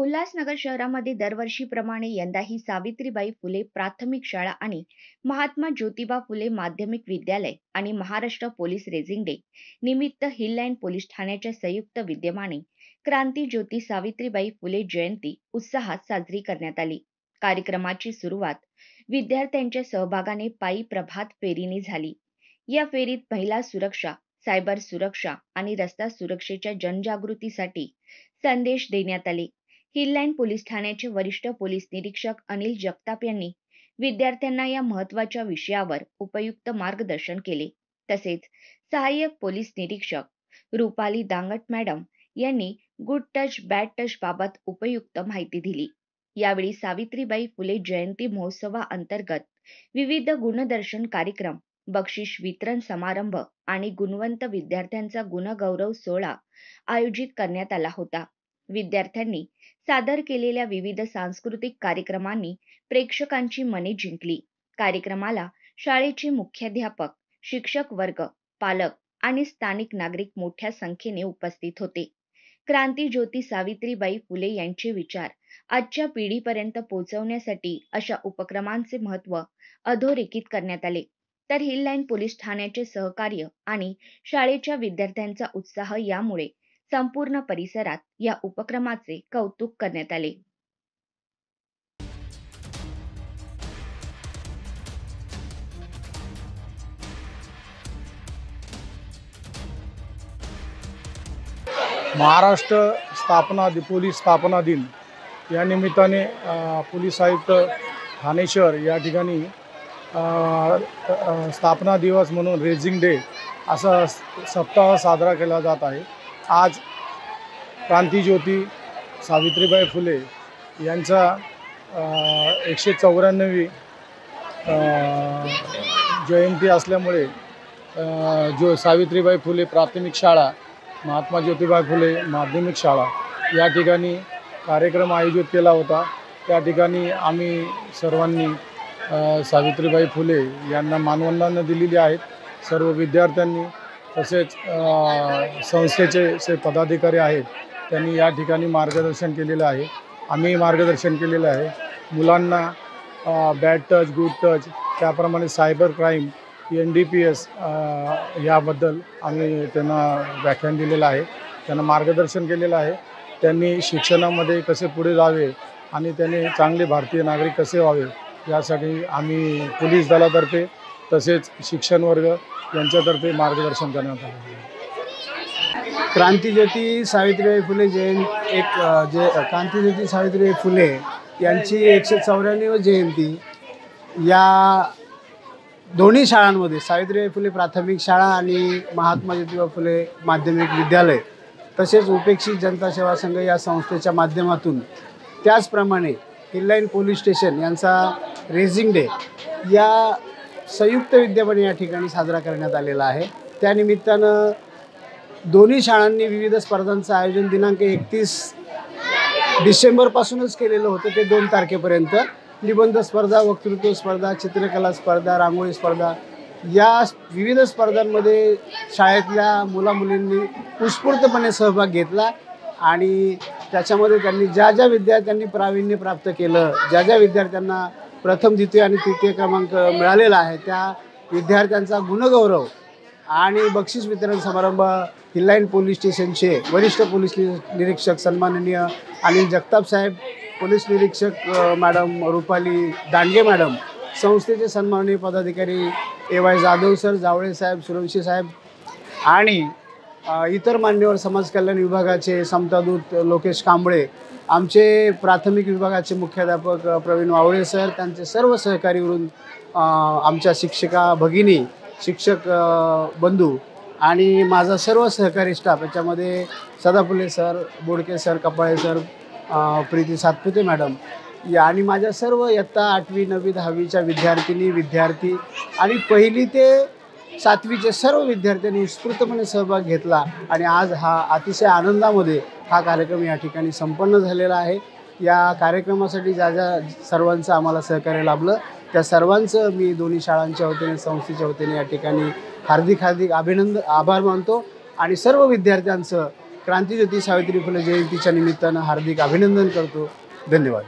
उल्हासनगर शहरामध्ये दरवर्षीप्रमाणे यंदाही सावित्रीबाई फुले प्राथमिक शाळा आणि महात्मा ज्योतिबा फुले माध्यमिक विद्यालय आणि महाराष्ट्र पोलीस रेझिंग डे निमित्त हिललँड पोलीस ठाण्याच्या संयुक्त विद्यमाने क्रांती ज्योती सावित्रीबाई फुले जयंती उत्साहात साजरी करण्यात आली। कार्यक्रमाची सुरुवात विद्यार्थ्यांच्या सहभागाने पायी प्रभात फेरीने झाली। या फेरीत महिला सुरक्षा, सायबर सुरक्षा आणि रस्ता सुरक्षेच्या जनजागृतीसाठी संदेश देण्यात आले। हिललँड पोलीस ठाण्याचे वरिष्ठ पोलीस निरीक्षक अनिल जगताप यांनी विद्यार्थ्यांना या महत्त्वाच्या विषयावर उपयुक्त मार्गदर्शन केले। तसेच सहाय्यक पोलीस निरीक्षक रुपाली दांगट मॅडम यांनी गुड टच बॅड टच बाबत उपयुक्त माहिती दिली। यावेळी सावित्रीबाई फुले जयंती महोत्सवाअंतर्गत विविध गुणदर्शन कार्यक्रम, बक्षीस वितरण समारंभ आणि गुणवंत विद्यार्थ्यांचा गुणगौरव सोहळा आयोजित करण्यात आला होता। विद्यार्थ्यांनी सादर केलेल्या विविध सांस्कृतिक कार्यक्रमांनी प्रेक्षकांची मने जिंकली। कार्यक्रमाला शाळेचे मुख्याध्यापक, शिक्षक वर्ग, पालक आणि स्थानिक नागरिक मोठ्या संख्येने उपस्थित होते। क्रांती ज्योती सावित्रीबाई फुले यांचे विचार आजच्या पिढीपर्यंत पोहोचवण्यासाठी अशा उपक्रमांचे महत्त्व अधोरेखित करण्यात आले। तर हिललँड पोलीस ठाण्याचे सहकार्य आणि शाळेच्या विद्यार्थ्यांचा उत्साह यामुळे संपूर्ण परिसरात या उपक्रमाचे कौतुक करण्यात आले। महाराष्ट्र पोलीस स्थापना दिन या निमित्ताने पोलीस आयुक्त ठाणे शहर या ठिकाणी स्थापना दिवस म्हणून रेझिंग डे असा सप्ताह साजरा केला जात आहे। आज क्रांती ज्योती सावित्रीबाई फुले यांचा 194वी जयंती असल्यामुळे जो सावित्रीबाई फुले प्राथमिक शाळा, महात्मा ज्योतिबा फुले माध्यमिक शाळा या ठिकाणी कार्यक्रम आयोजित केला होता। त्या ठिकाणी आम्ही सर्वांनी सावित्रीबाई फुले यांना मानवंदना दिलेली आहेत। सर्व विद्यार्थ्यांनी तसेच संस्थेचे पदाधिकारी आहेत त्यांनी या ठिकाणी मार्गदर्शन केलेलं आहे। आम्ही मार्गदर्शन केलेलं आहे। मुलांना बॅड टच, गुड टच, त्याप्रमाणे सायबर क्राईम, NDPS याबद्दल आम्ही त्यांना व्याख्यान दिलेलं आहे, त्यांना मार्गदर्शन केलेलं आहे। त्यांनी शिक्षणामध्ये कसे पुढे जावे आणि त्यांनी चांगले भारतीय नागरिक कसे व्हावे यासाठी आम्ही पोलीस दलातर्फे तसेच शिक्षण वर्ग यांच्यातर्फे मार्गदर्शन करण्यात आले। क्रांतीज्योती सावित्रीबाई फुले क्रांतीज्योती सावित्रीबाई फुले यांची 194वी जयंती या दोन्ही शाळांमध्ये, सावित्रीबाई फुले प्राथमिक शाळा आणि महात्मा ज्योतिबा फुले माध्यमिक विद्यालय तसेच उपेक्षित जनता सेवा संघ या संस्थेच्या माध्यमातून, त्याचप्रमाणे हिललँड पोलीस स्टेशन यांचा रेझिंग डे या संयुक्त विद्यमाने या ठिकाणी साजरा करण्यात आलेला आहे। त्यानिमित्तानं दोन्ही शाळांनी विविध स्पर्धांचं आयोजन दिनांक 31 डिसेंबरपासूनच केलेलं होतं ते 2 तारखेपर्यंत। निबंध स्पर्धा, वक्तृत्व स्पर्धा, चित्रकला स्पर्धा, रांगोळी स्पर्धा या विविध स्पर्धांमध्ये शाळेतल्या मुलामुलींनी उत्स्फूर्तपणे सहभाग घेतला आणि त्याच्यामध्ये त्यांनी ज्या विद्यार्थ्यांनी प्रावीण्य प्राप्त केलं, ज्या विद्यार्थ्यांना प्रथम, द्वितीय आणि तृतीय क्रमांक मिळालेला आहे त्या विद्यार्थ्यांचा गुणगौरव आणि बक्षीस वितरण समारंभ हिललँड पोलीस स्टेशनचे वरिष्ठ पोलीस निरीक्षक सन्माननीय अनिल जगताप साहेब, पोलीस निरीक्षक मॅडम रुपाली दांडगे मॅडम, संस्थेचे सन्माननीय पदाधिकारी AY जाधव सर, जावळे साहेब, सुरवशी साहेब आणि इतर मान्यवर समाज कल्याण विभागाचे समतादूत लोकेश कांबळे, आमचे प्राथमिक विभागाचे मुख्याध्यापक प्रवीण वावळे सर, त्यांचे सर्व सहकारीवरून आमच्या शिक्षिका भगिनी, शिक्षक बंधू आणि माझा सर्व सहकारी स्टाफ, याच्यामध्ये Sadaphule sir, Bodke sir, Kapale sir, Preeti Satpute madam या आणि माझ्या सर्व इयत्ता 8वी, 9वी, 10वीच्या विद्यार्थिनी, विद्यार्थी आणि 1ली ते 7वीचे सर्व विद्यार्थ्यांनी उत्स्फूर्तपणे सहभाग घेतला आणि आज हा अतिशय आनंदामध्ये हा कार्यक्रम या ठिकाणी संपन्न झालेला आहे। या कार्यक्रमासाठी ज्या सर्वांचं आम्हाला सहकार्य लाभलं त्या सर्वांचं मी दोन्ही शाळांच्या वतीने, संस्थेच्या वतीने या ठिकाणी हार्दिक आभार मानतो आणि सर्व विद्यार्थ्यांचं क्रांतीज्योती सावित्री फुले जयंतीच्या निमित्तानं हार्दिक अभिनंदन करतो. धन्यवाद.